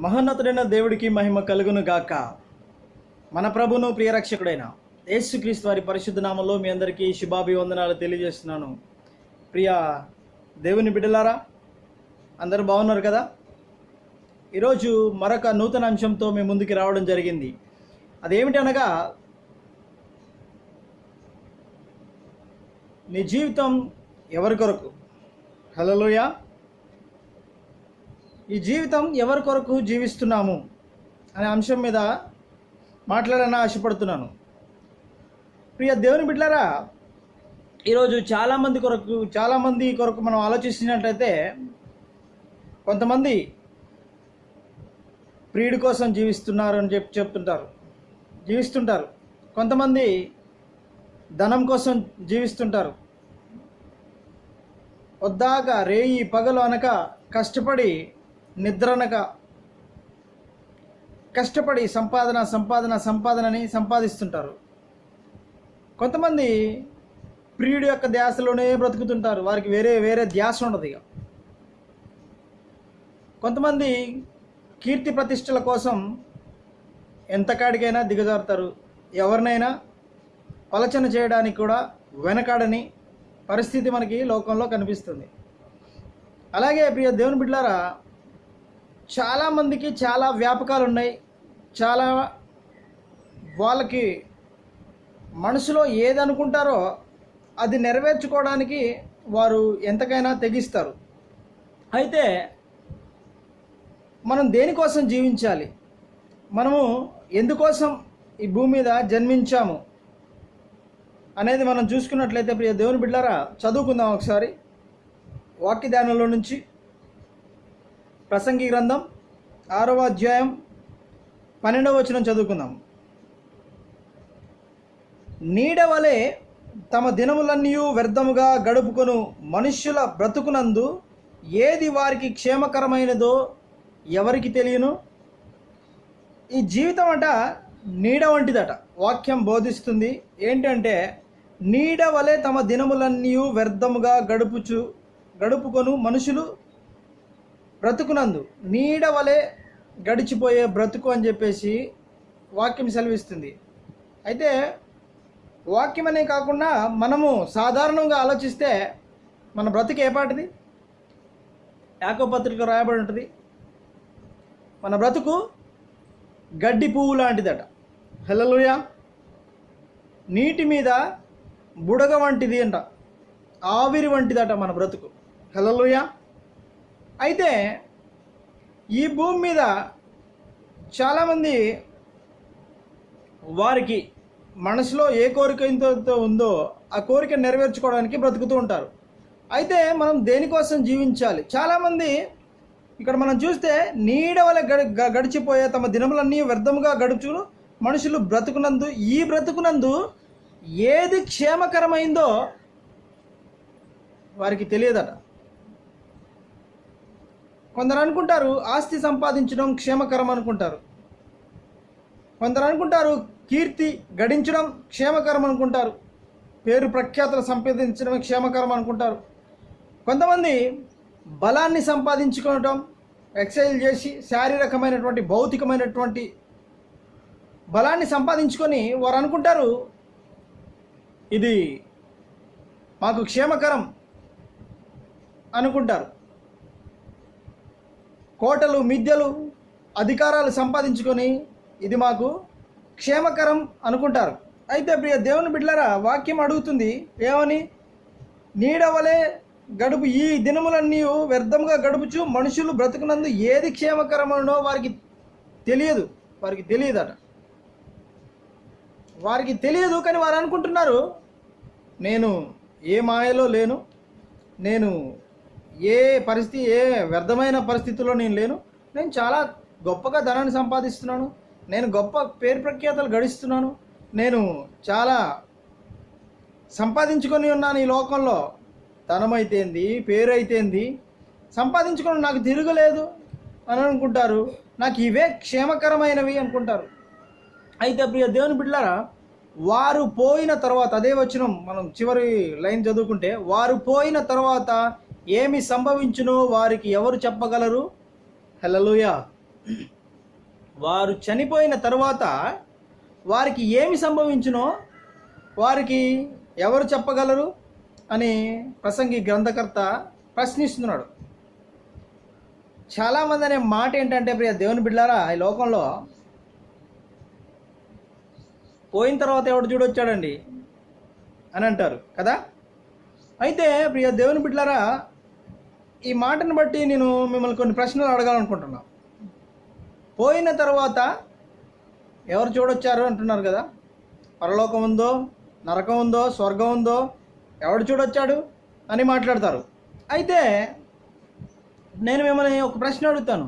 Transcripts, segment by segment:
మహోన్నతుడైన దేవుడికి మహిమ కలుగును గాక. మన ప్రభును ప్రియరక్షకుడైన యేసుక్రీస్తు వారి పరిశుద్ధ నామంలో మీ అందరికీ శుభాభివందనాలు తెలియజేస్తున్నాను. ప్రియ దేవుని బిడ్డలారా, అందరూ బాగున్నారు కదా? ఈరోజు మరొక నూతన అంశంతో మేము ముందుకు రావడం జరిగింది. అదేమిటనగా, నీ జీవితం ఎవరి కొరకు? హల్లెలూయా. ఈ జీవితం ఎవరి కొరకు జీవిస్తున్నాము అనే అంశం మీద మాట్లాడాలని ఆశపడుతున్నాను. ప్రియ దేవుని బిడ్డలారా, ఈరోజు చాలామంది కొరకు మనం ఆలోచిస్తున్నట్లయితే, కొంతమంది ప్రియుడి కోసం జీవిస్తున్నారు అని జీవిస్తుంటారు. కొంతమంది ధనం కోసం జీవిస్తుంటారు. వద్దాక రేయి పగలు అనక కష్టపడి నిద్రనక కష్టపడి సంపాదనని సంపాదిస్తుంటారు. కొంతమంది ప్రియుడి యొక్క ధ్యాసలోనే బ్రతుకుతుంటారు. వారికి వేరే ధ్యాస ఉండదు. ఇక కొంతమంది కీర్తి ప్రతిష్టల కోసం ఎంతకాడికైనా దిగజారుతారు. ఎవరినైనా పలచన చేయడానికి కూడా వెనకాడని పరిస్థితి మనకి లోకంలో కనిపిస్తుంది. అలాగే ప్రియ దేవుని బిడ్డలారా, చాలామందికి చాలా వ్యాపకాలు ఉన్నాయి. వాళ్ళకి మనసులో ఏది అనుకుంటారో అది నెరవేర్చుకోవడానికి వారు ఎంతకైనా తెగిస్తారు. అయితే మనం దేనికోసం జీవించాలి? మనము ఎందుకోసం ఈ భూమి మీద జన్మించాము అనేది మనం చూసుకున్నట్లయితే, ప్రియ దేవుని బిడ్డలారా, చదువుకుందాం ఒకసారి వాక్య ధ్యానంలో నుంచి. ప్రసంగి గ్రంథం 6వ అధ్యాయం 12వ వచనం చదువుకుందాం. నీడవలే తమ దినములన్నీ వ్యర్థముగా గడుపుకొను మనుష్యుల బ్రతుకునందు ఏది వారికి క్షేమకరమైనదో ఎవరికి తెలియను. ఈ జీవితం అట నీడ వంటిదట. వాక్యం బోధిస్తుంది ఏంటంటే, నీడ వలె తమ దినములన్నీ వ్యర్థముగా గడుపుకొను మనుషులు బ్రతుకునందు. నీడ వలె గడిచిపోయే బ్రతుకు అని చెప్పేసి వాక్యం సెలవిస్తుంది. అయితే వాక్యం అనే కాకుండా మనము సాధారణంగా ఆలోచిస్తే మన బ్రతుకు ఏపాటిది? యాకోబు పత్రిక రాయబడి ఉంటుంది, మన బ్రతుకు గడ్డి పువ్వు లాంటిదట. హల్లెలూయా. నీటి మీద బుడగ వంటిది అంట, ఆవిరి వంటిదట మన బ్రతుకు. హల్లెలూయా. అయితే ఈ భూమి మీద చాలామంది వారికి మనసులో ఏ కోరిక ఉందో ఆ కోరిక నెరవేర్చుకోవడానికి బ్రతుకుతూ ఉంటారు. అయితే మనం దేనికోసం జీవించాలి? చాలామంది ఇక్కడ మనం చూస్తే, నీడ వలె గడిచిపోయే తమ దినములన్నీ వ్యర్థముగా గడుపుచు మనుషులు బ్రతుకునందు, ఈ బ్రతుకునందు ఏది క్షేమకరమైందో వారికి తెలియదట. కొందరు అనుకుంటారు ఆస్తి సంపాదించడం క్షేమకరం అనుకుంటారు. కొందరు అనుకుంటారు కీర్తి గడించడం క్షేమకరం అనుకుంటారు. పేరు ప్రఖ్యాతులు సంపాదించడం క్షేమకరం అనుకుంటారు. కొంతమంది బలాన్ని సంపాదించుకోవడం, ఎక్సర్సైజ్ చేసి శారీరకమైనటువంటి భౌతికమైనటువంటి బలాన్ని సంపాదించుకొని వారు అనుకుంటారు ఇది మాకు క్షేమకరం అనుకుంటారు. కోటలు, మిద్దెలు, అధికారాలు సంపాదించుకొని ఇది మాకు క్షేమకరం అనుకుంటారు. అయితే ప్రియ దేవుని బిడ్డలారా, వాక్యం అడుగుతుంది ఏమని? నీడవలే గడుపు ఈ దినములన్నీ వ్యర్థంగా గడుపుచు మనుషులు బ్రతుకునందు ఏది క్షేమకరమనో వారికి తెలియదట. వారికి తెలియదు, కానీ వారు అనుకుంటున్నారు నేను ఏ మాయలో లేను, నేను ఏ వ్యర్థమైన పరిస్థితుల్లో నేను లేను, నేను చాలా గొప్పగా ధనాన్ని సంపాదిస్తున్నాను, నేను గొప్ప పేరు ప్రఖ్యాతలు గడిస్తున్నాను, నేను చాలా సంపాదించుకొని ఉన్నాను ఈ లోకంలో, ధనమైతేంది, పేరు అయితేంది, సంపాదించుకొని నాకు తిరగలేదు అని అనుకుంటారు. నాకు ఇవే క్షేమకరమైనవి అనుకుంటారు. అయితే ప్రియ దేవుని బిడ్డలారా, వారు పోయిన తర్వాత, అదే వచనం మనం చివరి లైన్ చదువుకుంటే, వారు పోయిన తర్వాత ఏమి సంభవించునో వారికి ఎవరు చెప్పగలరు? హల్లెలూయా. వారు చనిపోయిన తరువాత వారికి ఏమి సంభవించునో వారికి ఎవరు చెప్పగలరు అని ప్రసంగి గ్రంథకర్త ప్రశ్నిస్తున్నాడు. చాలామంది అనే మాట ఏంటంటే, ప్రియ దేవుని బిడ్డలారా, ఈ లోకంలో పోయిన తర్వాత ఎవడు చూడొచ్చాడండి అని అంటారు కదా. అయితే ప్రియ దేవుని బిడ్డలారా, ఈ మాటను బట్టి నేను మిమ్మల్ని కొన్ని ప్రశ్నలు అడగాలనుకుంటున్నా. పోయిన తర్వాత ఎవరు చూడొచ్చారు అంటున్నారు కదా. పరలోకం ఉందో, నరకం ఉందో, స్వర్గం ఉందో, ఎవడు చూడొచ్చాడు అని మాట్లాడతారు. అయితే నేను మిమ్మల్ని ఒక ప్రశ్న అడుగుతాను.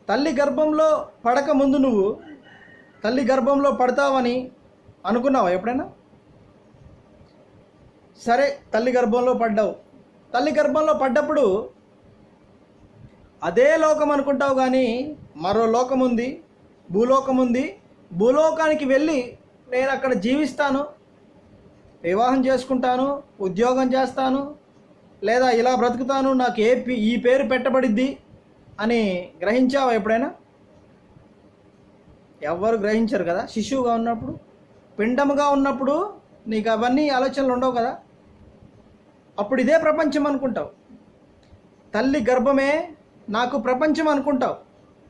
తల్లి గర్భంలో పడక ముందు నువ్వు తల్లి గర్భంలో పడతావని అనుకున్నావా ఎప్పుడైనా? సరే, తల్లి గర్భంలో పడ్డావు. తల్లి గర్భంలో పడ్డప్పుడు అదే లోకం అనుకుంటావు, కానీ మరో లోకం ఉంది, భూలోకం ఉంది. భూలోకానికి వెళ్ళి నేను అక్కడ జీవిస్తాను, వివాహం చేసుకుంటాను, ఉద్యోగం చేస్తాను, లేదా ఇలా బ్రతుకుతాను, నాకు ఈ పేరు పెట్టబడిద్ది అని గ్రహించావా ఎప్పుడైనా? ఎవరు గ్రహించరు కదా. శిశువుగా ఉన్నప్పుడు, పిండముగా ఉన్నప్పుడు నీకు అవన్నీ ఆలోచనలు ఉండవు కదా. అప్పుడు ఇదే ప్రపంచం అనుకుంటావు. తల్లి గర్భమే నాకు ప్రపంచం అనుకుంటావు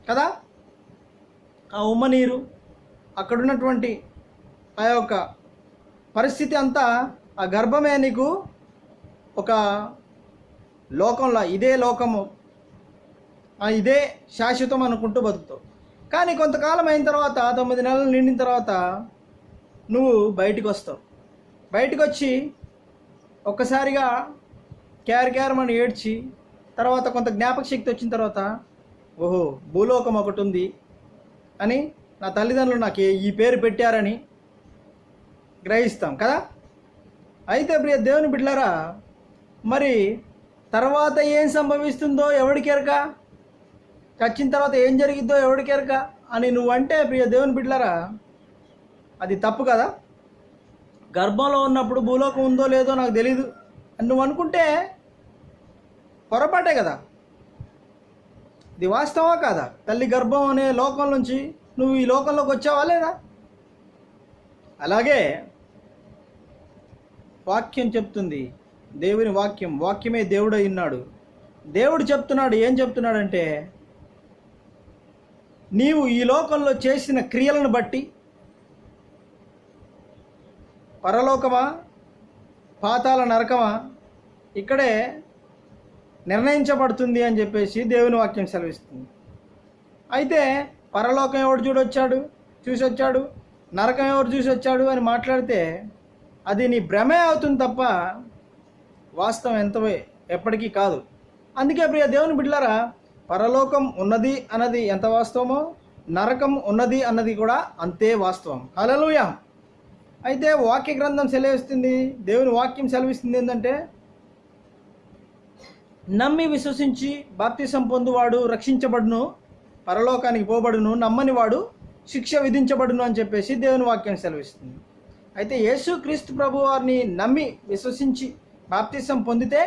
కదా. ఆ ఉమ్మ నీరు, అక్కడున్నటువంటి ఆ యొక్క పరిస్థితి అంతా, ఆ గర్భమే నీకు ఒక లోకంలో, ఇదే లోకము, ఇదే శాశ్వతం అనుకుంటూ బతుకుతావు. కానీ కొంతకాలం అయిన తర్వాత, 9 నెలలు నిండిన తర్వాత నువ్వు బయటికి వస్తావు. బయటికి వచ్చి ఒక్కసారిగా క్యారమని ఏడ్చి, తర్వాత కొంత జ్ఞాపక శక్తి వచ్చిన తర్వాత, ఓహో భూలోకం ఒకటి ఉంది అని, నా తల్లిదండ్రులు నాకు ఈ పేరు పెట్టారని గ్రహిస్తాం కదా. అయితే ప్రియ దేవుని బిడ్డలారా, మరి తర్వాత ఏం సంభవిస్తుందో ఎవడికెరక, చచ్చిన తర్వాత ఏం జరిగిద్దో ఎవడికెరక అని నువ్వంటే ప్రియ దేవుని బిడ్డలారా, అది తప్పు కదా. గర్భంలో ఉన్నప్పుడు భూలోకం ఉందో లేదో నాకు తెలీదు అని నువ్వు అనుకుంటే పొరపాటే కదా. ఇది వాస్తవా కాదా? తల్లి గర్భం అనే లోకం నుంచి నువ్వు ఈ లోకంలోకి వచ్చావా లేదా? అలాగే వాక్యం చెప్తుంది, దేవుని వాక్యమే దేవుడై ఉన్నాడు. దేవుడు చెప్తున్నాడు, ఏం చెప్తున్నాడంటే, నీవు ఈ లోకంలో చేసిన క్రియలను బట్టి పరలోకమా పాతాళ నరకమా ఇక్కడే నిర్ణయించబడుతుంది అని చెప్పేసి దేవుని వాక్యం సెలవిస్తుంది. అయితే పరలోకం ఎవడు చూసి వచ్చాడు, నరకం ఎవరు చూసి వచ్చాడు అని మాట్లాడితే అది నీ భ్రమే అవుతుంది తప్ప వాస్తవం ఎప్పటికీ కాదు. అందుకే ప్రియ దేవుని బిడ్డలారా, పరలోకం ఉన్నది అన్నది ఎంత వాస్తవమో, నరకం ఉన్నది అన్నది కూడా అంతే వాస్తవం. హల్లెలూయా. అయితే వాక్య గ్రంథం సెలవిస్తుంది, దేవుని వాక్యం సెలవిస్తుంది ఏంటంటే, నమ్మి విశ్వసించి బాప్తిసం పొందువాడు రక్షించబడును, పరలోకానికి పోబడును, నమ్మని వాడు శిక్ష విధించబడును అని చెప్పేసి దేవుని వాక్యం సెలవిస్తుంది. అయితే యేసు క్రీస్తు ప్రభు వారిని నమ్మి విశ్వసించి బాప్తిసం పొందితే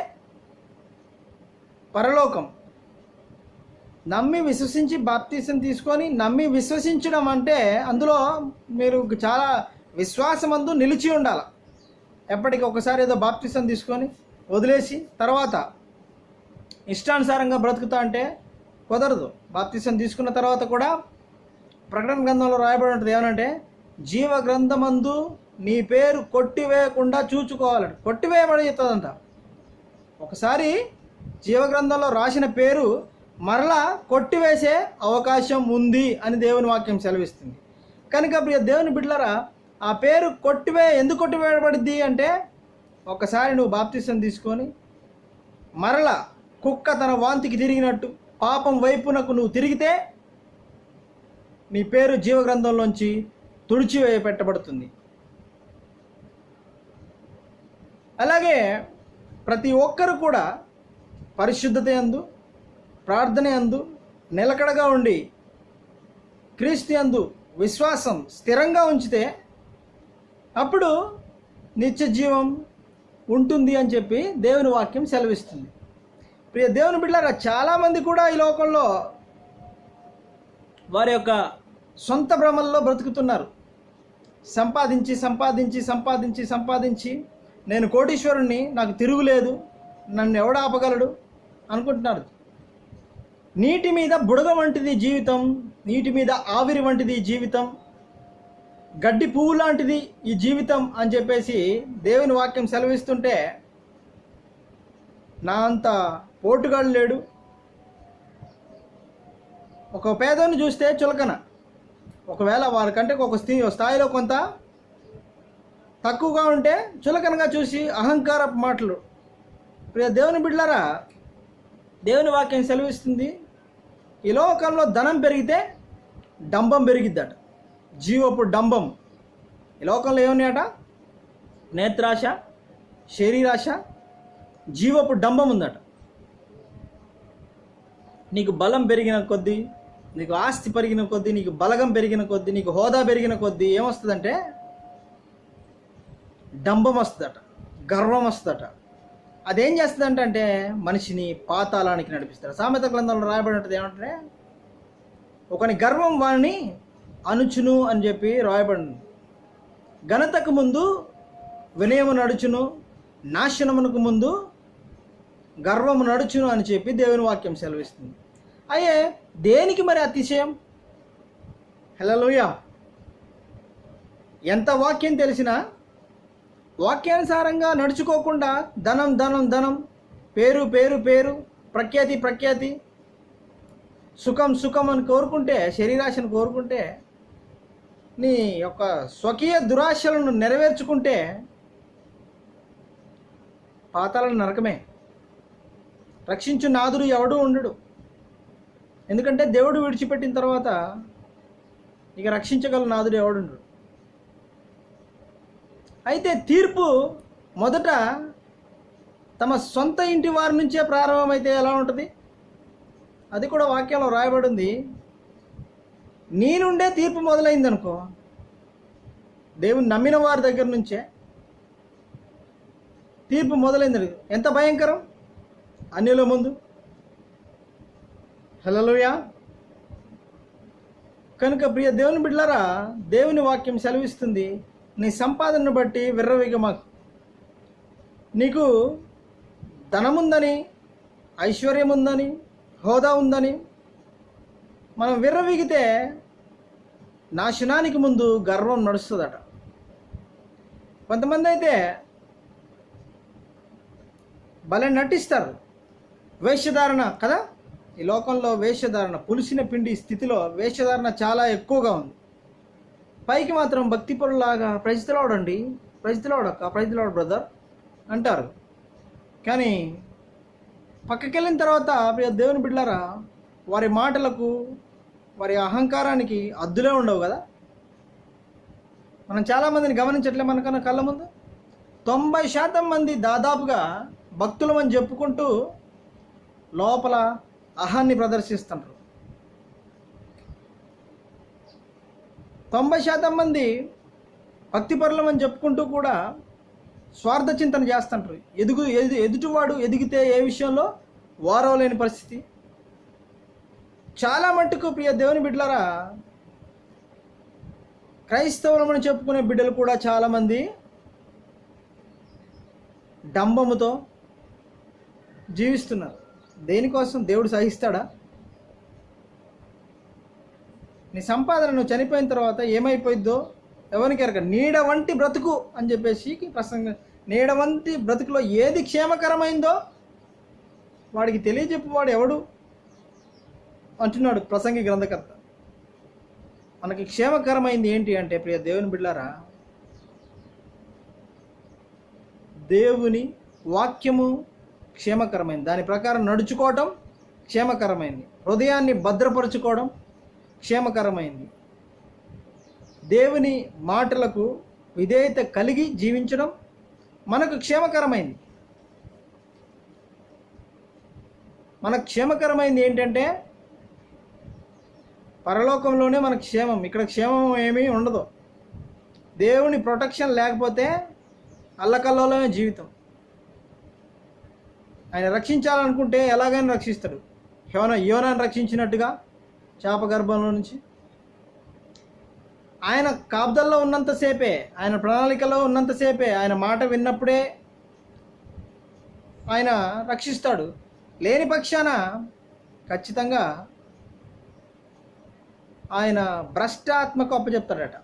పరలోకం, నమ్మి విశ్వసించి బాప్తిసం తీసుకొని నమ్మి విశ్వసించడం అంటే అందులో మీరు చాలా విశ్వాసమందు నిలిచి ఉండాలి. ఎప్పటికీ ఒకసారి ఏదో బాప్తిసం తీసుకొని వదిలేసి తర్వాత ఇష్టానుసారంగా బ్రతుకుతా అంటే కుదరదు. బాప్తిసం తీసుకున్న తర్వాత కూడా ప్రకటన గ్రంథంలో రాయబడి ఉంటుంది, ఏమనంటే, జీవ గ్రంథమందు నీ పేరు కొట్టివేయకుండా చూచుకోవాలంట. కొట్టివేయబడుతుందంట. ఒకసారి జీవగ్రంథంలో రాసిన పేరు మరలా కొట్టివేసే అవకాశం ఉంది అని దేవుని వాక్యం సెలవిస్తుంది. కనుక ప్రియ దేవుని బిడ్డలారా, ఆ పేరు ఎందుకు కొట్టివేయబడింది అంటే, ఒకసారి నువ్వు బాప్తిసం తీసుకొని మరలా కుక్క తన వాంతికి తిరిగినట్టు పాపం వైపునకు నువ్వు తిరిగితే నీ పేరు జీవగ్రంథంలోంచి తుడిచివేయబడుతుంది. అలాగే ప్రతి ఒక్కరు కూడా పరిశుద్ధత యందు, ప్రార్థన యందు నిలకడగా ఉండి క్రీస్తు యందు విశ్వాసం స్థిరంగా ఉంచితే అప్పుడు నిత్య జీవం ఉంటుంది అని చెప్పి దేవుని వాక్యం సెలవిస్తుంది. ప్రియ దేవుని బిడ్డలారా, చాలామంది కూడా ఈ లోకంలో వారి యొక్క సొంత భ్రమల్లో బ్రతుకుతున్నారు. సంపాదించి సంపాదించి సంపాదించి సంపాదించి నేను కోటీశ్వరుణ్ణి, నాకు తిరుగులేదు, నన్ను ఎవడు ఆపగలడు అనుకుంటున్నారు. నీటి మీద బుడగ వంటిది జీవితం, నీటి మీద ఆవిరి వంటిది జీవితం, గడ్డి పువ్వు లాంటిది ఈ జీవితం అని చెప్పేసి దేవుని వాక్యం సెలవిస్తుంటే నా అంత పోటుగాడు లేడు. ఒక పేదోని చూస్తే చులకన, ఒకవేళ వారికంటే ఒక స్థాయిలో కొంత తక్కువగా ఉంటే చులకనగా చూసి అహంకారపు మాటలు. ప్రియ దేవుని బిడ్డలారా, దేవుని వాక్యం సెలవిస్తుంది, ఈ లోకంలో ధనం పెరిగితే డంబం పెరిగిద్దట, జీవపు డంబం. ఈ లోకంలో ఏమున్నాయట? నేత్రాశ, శరీరాశ, జీవపు డంబం ఉందట. నీకు బలం పెరిగిన కొద్దీ, నీకు ఆస్తి పెరిగిన కొద్దీ, నీకు బలగం పెరిగిన కొద్దీ, నీకు హోదా పెరిగిన కొద్దీ ఏమొస్తుందంటే డంబం వస్తుందట, గర్వం వస్తుందట. అదేం చేస్తుందంటే అంటే మనిషిని పాతాళానికి నడిపిస్తారు. సామెత గ్రంథంలో రాయబడినట్టు ఏమంటే ఒకని గర్వం వాడిని అణుచును అని చెప్పి రాయబడింది. ఘనతకు ముందు వినయము నడుచును, నాశనమునకు ముందు గర్వము నడుచును అని చెప్పి దేవుని వాక్యం సెలవిస్తుంది. అయ్యే దేనికి మరి అతిశయం? హల్లెలూయా. ఎంత వాక్యం తెలిసినా వాక్యానుసారంగా నడుచుకోకుండా ధనం ధనం ధనం, పేరు పేరు పేరు, ప్రఖ్యాతి ప్రఖ్యాతి, సుఖం సుఖం అని కోరుకుంటే, శరీరాశను కోరుకుంటే, నీ యొక్క స్వకీయ దురాశలను నెరవేర్చుకుంటే పాతాళ నరకమే. రక్షించు నాదుడు ఎవడూ ఉండడు. ఎందుకంటే దేవుడు విడిచిపెట్టిన తర్వాత ఇక రక్షించగల నాదుడు ఎవడుండడు. అయితే తీర్పు మొదట తమ సొంత ఇంటి వారి నుంచే ప్రారంభమైతే ఎలా ఉంటుంది? అది కూడా వాక్యంలో రాయబడింది. నీ నుండే తీర్పు మొదలైందనుకో, దేవుని నమ్మిన వారి దగ్గర నుంచే తీర్పు మొదలైంది. ఎంత భయంకరం అన్యుల ముందు. హల్లెలూయా. కనుక ప్రియ దేవుని బిడ్డలారా, దేవుని వాక్యం సెలవిస్తుంది, నీ సంపాదనను బట్టి విర్రవీగమాకు. నీకు ధనముందని, ఐశ్వర్యం ఉందని, హోదా ఉందని మనం విర్రవీగితే నాశనానికి ముందు గర్వం నడుస్తుందట. కొంతమంది అయితే భలే నటిస్తారు. వేషధారణ కదా, ఈ లోకంలో వేషధారణ, పులిసిన పిండి స్థితిలో వేషధారణ చాలా ఎక్కువగా ఉంది. పైకి మాత్రం భక్తిపరులాగా ప్రజలాడండి, ప్రజలాడక్క, ప్రజలాడు బ్రదర్ అంటారు. కానీ పక్కకెళ్ళిన తర్వాత ప్రియ దేవుని బిడ్డలారా, వారి మాటలకు, వారి అహంకారానికి అద్దులే ఉండవు కదా. మనం చాలామందిని గమనించట్లే మనకన్నా కళ్ళ ముందు. 90% మంది దాదాపుగా భక్తులమని చెప్పుకుంటూ లోపల అహాన్ని ప్రదర్శిస్తుంటారు. 90% మంది భక్తిపరులమని చెప్పుకుంటూ కూడా స్వార్థ చింతన చేస్తుంటారు. ఎదుటివాడు ఎదిగితే ఏ విషయంలో వారవలేని పరిస్థితి. చాలా మట్టుకు ప్రియ దేవుని బిడ్డలారా, క్రైస్తవులమని చెప్పుకునే బిడ్డలు కూడా చాలామంది డంబముతో జీవిస్తున్నారు. దేనికోసం? దేవుడు సహిస్తాడా? నీ సంపాదన నువ్వు చనిపోయిన తర్వాత ఏమైపోయిద్దో ఎవరికి ఎరగ. నీడ వంటి బ్రతుకు అని చెప్పేసి ప్రసంగం. నీడ వంటి బ్రతుకులో ఏది క్షేమకరమైందో వాడికి తెలియజెప్పువాడు ఎవడు అంటున్నాడు ప్రసంగి గ్రంథకర్త. మనకి క్షేమకరమైంది ఏంటి అంటే ప్రియ దేవుని బిడ్డలారా, దేవుని వాక్యము క్షేమకరమైంది. దాని ప్రకారం నడుచుకోవటం క్షేమకరమైంది. హృదయాన్ని భద్రపరచుకోవడం క్షేమకరమైంది. దేవుని మాటలకు విధేయత కలిగి జీవించడం మనకు క్షేమకరమైంది. మనకు క్షేమకరమైంది ఏంటంటే పరలోకంలోనే మనకు క్షేమం. ఇక్కడ క్షేమం ఏమీ ఉండదు. దేవుని ప్రొటెక్షన్ లేకపోతే అల్లకల్లోలమే జీవితం. ఆయన రక్షించాలనుకుంటే ఎలాగైనా రక్షిస్తాడు. యోనాను రక్షించినట్టుగా, చేప గర్భంలో నుంచి. ఆయన కాపుదల్లో ఉన్నంతసేపే, ఆయన ప్రణాళికలో ఉన్నంతసేపే, ఆయన మాట విన్నప్పుడే ఆయన రక్షిస్తాడు. లేని పక్షాన ఖచ్చితంగా ఆయన భ్రష్టాత్మకు అప్పచెప్తాడట.